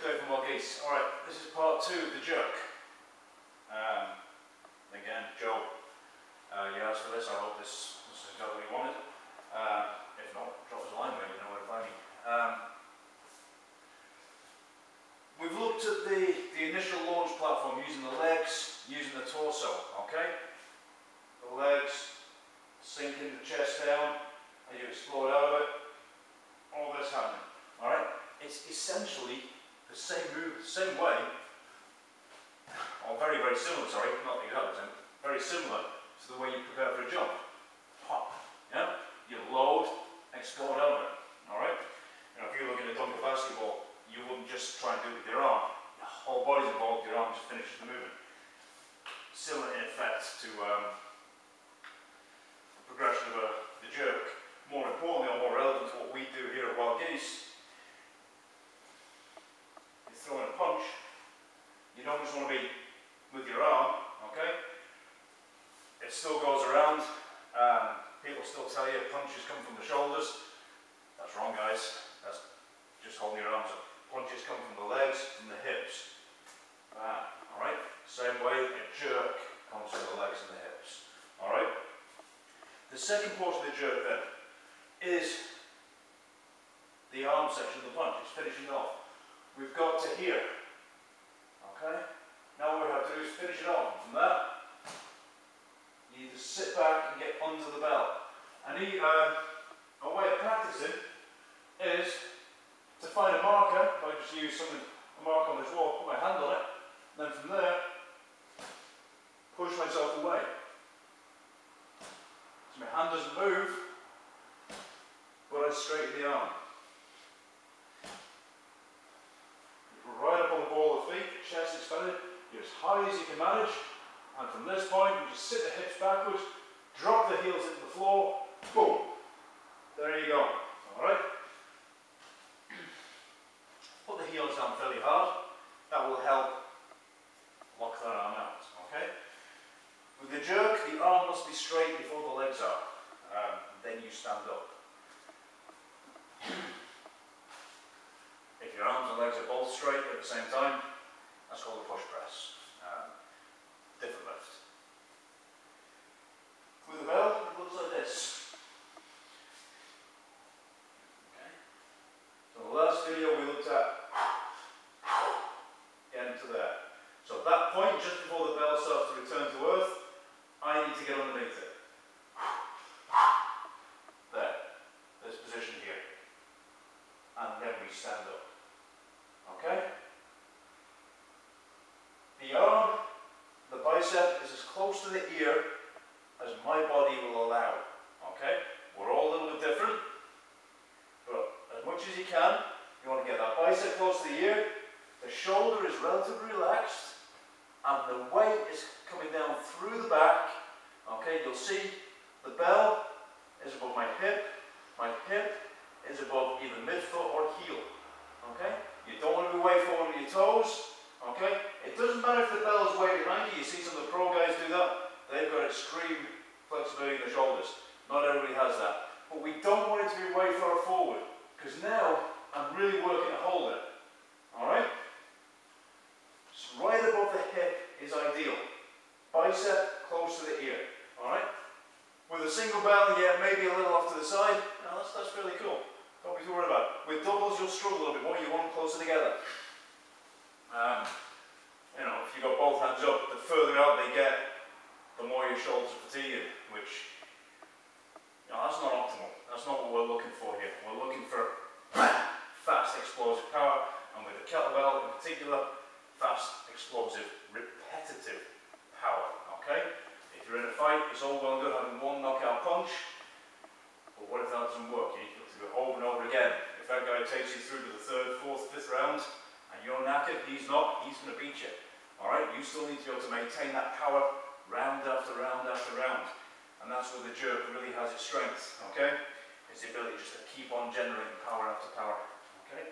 Dave from Geese. Alright, this is part 2 of the jerk. Again, Joe, you asked for this. I hope this is exactly what you wanted. If not, drop us a line where you know where to find me. We've looked at the initial launch platform using the legs, using the torso, okay? The legs sinking the chest down and you explode out of it. All this happening, alright? It's essentially the same move, the same way, or very, very similar, sorry, not exactly the same, very similar to the way you prepare for a jump. Pop, yeah? You load, explode out of it, alright? You know, if you're looking at dunk a basketball, you wouldn't just try and do it with your arm. Your whole body's involved, your arm just finishes the movement. Similar in effect to the progression of the jerk. More importantly, or more relevant to what we do here at Wild Geese, you throw in a punch. You don't just want to be with your arm, okay? It still goes around. People still tell you punches come from the shoulders. That's wrong, guys. That's just holding your arms up. Punches come from the legs, from the hips. Alright? Same way a jerk comes from the legs and the hips. Alright? The second portion of the jerk then is the arm section of the punch. It's finishing off. We've got to here. Okay? Now what we have to do is finish it off. From that, you need to sit back and get under the bell. And a way of practicing is to find a marker. If I just use a marker on this wall, put my hand on it, and then from there, push myself away. So my hand doesn't move, but I straighten the arm. Right up on the ball of the feet, chest expanded, you're as high as you can manage, and from this point, you just sit the hips backwards, drop the heels into the floor, boom. There you go. Alright? Put the heels down fairly hard. That will help lock that arm out. Okay? With the jerk, the arm must be straight before the legs are. Then you stand up. If your arms and legs are both straight at the same time, that's called a push press. Different lift. With the bell, it looks like this. Okay. So the last video we looked at, getting to there. So at that point, just before the bell starts to return to earth, I need to get underneath it. There. This position here. And then we stand up. Okay? The arm, the bicep is as close to the ear as my body will allow. Okay? We're all a little bit different, but as much as you can, you want to get that bicep close to the ear, the shoulder is relatively relaxed, and the weight is coming down through the back. Okay? You'll see the bell is above my hip is above either midfoot or heel. Okay? You don't want to be way forward with your toes. Okay? It doesn't matter if the bell is way behind you. You see some of the pro guys do that. They've got extreme flexibility in the shoulders. Not everybody has that. But we don't want it to be way far forward, because now I'm really working to hold it. Alright? So right above the hip is ideal. Bicep close to the ear. Alright? With a single bell, yeah, maybe a little off to the side. No, that's really cool. Don't be too worried about it. With doubles, you'll struggle a little bit more. You want them closer together. You know, if you've got both hands up, the further out they get, the more your shoulders are fatigued, which, you know, that's not optimal. That's not what we're looking for here. We're looking for fast, explosive power, and with the kettlebell in particular, fast, explosive, repetitive power. Okay? If you're in a fight, it's all well and good having one knockout punch, but what if that doesn't work? You need to do it over and over again. If that guy takes you through to the 3rd, 4th, 5th round, and you're knackered, he's not, he's going to beat you. Alright? You still need to be able to maintain that power round after round after round. And that's where the jerk really has its strength. Okay? It's the ability just to keep on generating power after power. Okay?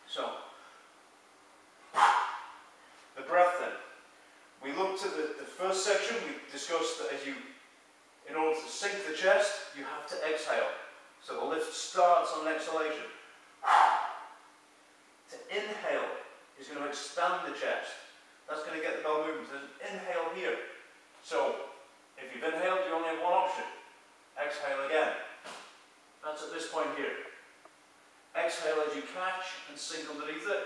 So, the breath then. We looked at the first section. We discussed that in order to sink the chest, you have to exhale. So the lift starts on an exhalation. expand the chest. That's going to get the bell moving. So there's an inhale here. So if you've inhaled, you only have one option. Exhale again. That's at this point here. Exhale as you catch and sink underneath it.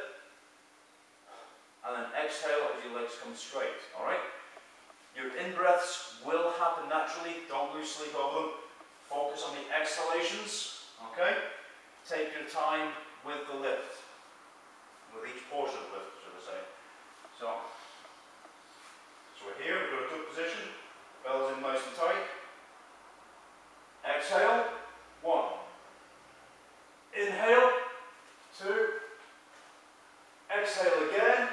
And then exhale as your legs come straight. Alright? Your in-breaths will happen naturally. Don't lose sleep over them. Focus on the exhalations. Okay? Take your time with the lift. With each portion of the lift, should I say. So we're here, we've got a good position. Bells in nice and tight. Exhale. 1. Inhale. 2. Exhale again.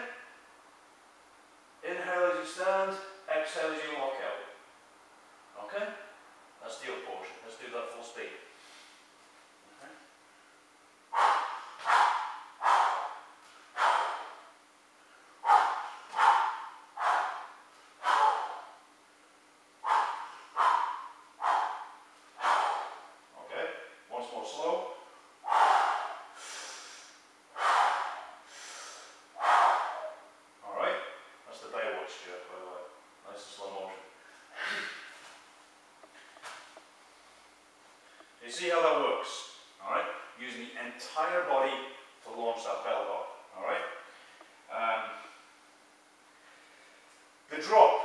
Inhale as you stand. Exhale as you lock out. Okay? That's the up portion. Let's do that full speed. Okay. Okay. Once more slow. Alright. That's the Baywatch jerk, by the way. Nice and slow motion. You see how that works, alright? Using the entire body to launch that bell bar, alright? The drop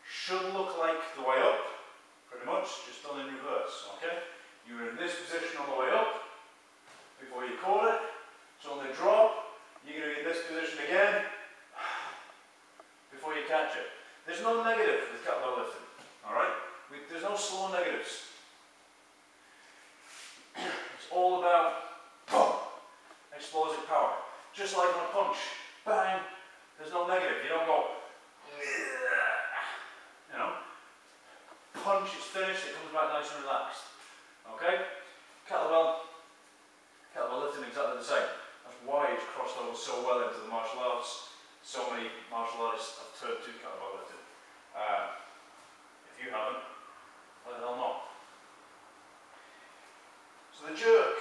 should look like the way up, pretty much, just done in reverse, okay? You were in this position on the way up, before you caught it, so on the drop, you're going to be in this position again, before you catch it. There's no negative with kettlebell lifting, alright? There's no slow negatives. It's all about boom, explosive power. Just like on a punch, bang, there's no negative. You don't go, you know, punch, it's finished, it comes back nice and relaxed. Okay? Kettlebell lifting exactly the same. That's why it's crossed over so well into the martial arts. So many martial artists have turned to kettlebell lifting. If you haven't, why the hell not? So the jerk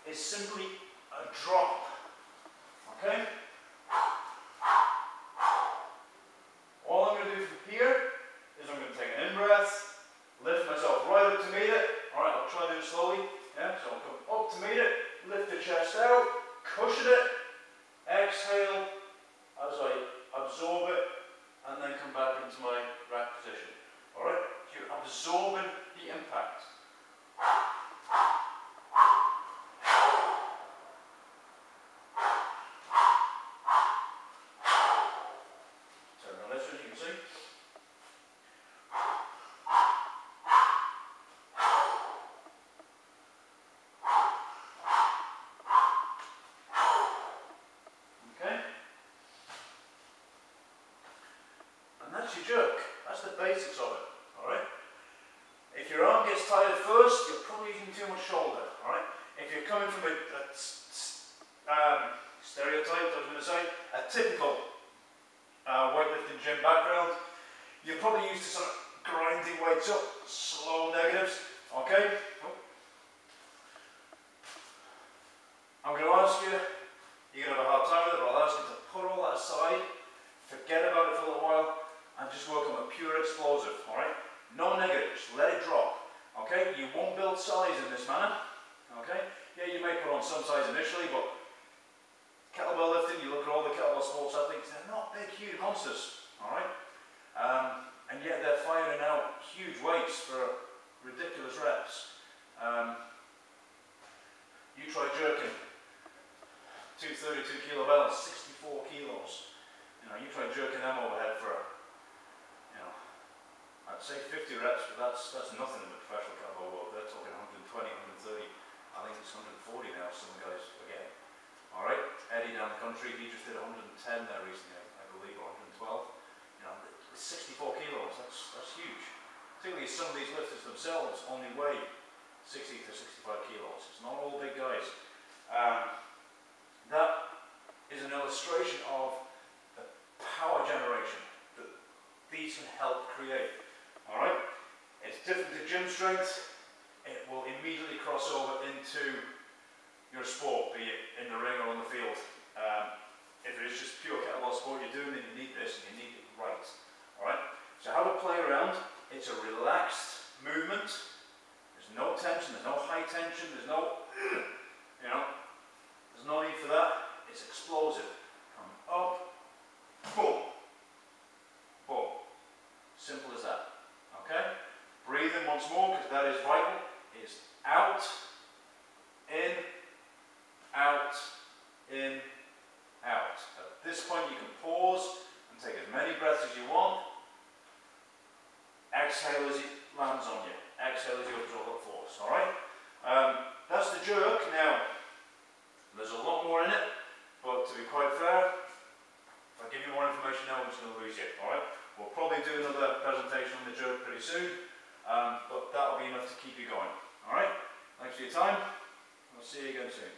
is simply a drop, okay? All I'm going to do from here is I'm going to take an in-breath, lift myself right up to meet it. Alright, I'll try to do it slowly. Yeah, so I'll come up to meet it, lift the chest out, cushion it, exhale as I absorb it, and then come back into my rack position. Alright, so you're absorbing the impact. That's your jerk. That's the basics of it. Alright? If your arm gets tired at first, you're probably using too much shoulder. Alright? If you're coming from a stereotype, I was going to say, a typical weightlifting gym background, you're probably used to sort of grinding weights up, slow negatives. Okay? I'm going to ask you, you're going to have a hard time with it, but I'll ask you to put all that aside, forget about it for a little while, and just work on a pure explosive, alright? No negatives, let it drop, okay? You won't build size in this manner, okay? Yeah, you may put on some size initially, but kettlebell lifting, you look at all the kettlebell sports athletes, they're not big, huge monsters, alright? And yet they're firing out huge weights for ridiculous reps. You try jerking 232 kilo bells, 64 kilos. You know, you try jerking them overhead for, you know, I'd say 50 reps, but that's nothing in the professional kettlebell world. They're talking 120, 130. I think it's 140 now, some guys again. Alright, Eddie down the country, he just did 110 there recently, I believe, or 112. You know, it's 64 kilos, that's huge. Particularly some of these lifters themselves only weigh 60 to 65 kilos. It's not all big guys. That is an illustration of the power generation that these can help create. Alright? It's different to gym strength. It will immediately cross over into your sport, be it in the ring or on the field. once more because that is vital, is out, in, out, in, out. At this point you can pause and take as many breaths as you want. Exhale as it lands on you. Exhale as you absorb that force, alright? That's the jerk. Now, there's a lot more in it, but to be quite fair, if I give you more information now, I'm just going to lose you, alright? We'll probably do another presentation on the jerk pretty soon, but that'll be enough to keep you going, alright? Thanks for your time, I'll see you again soon.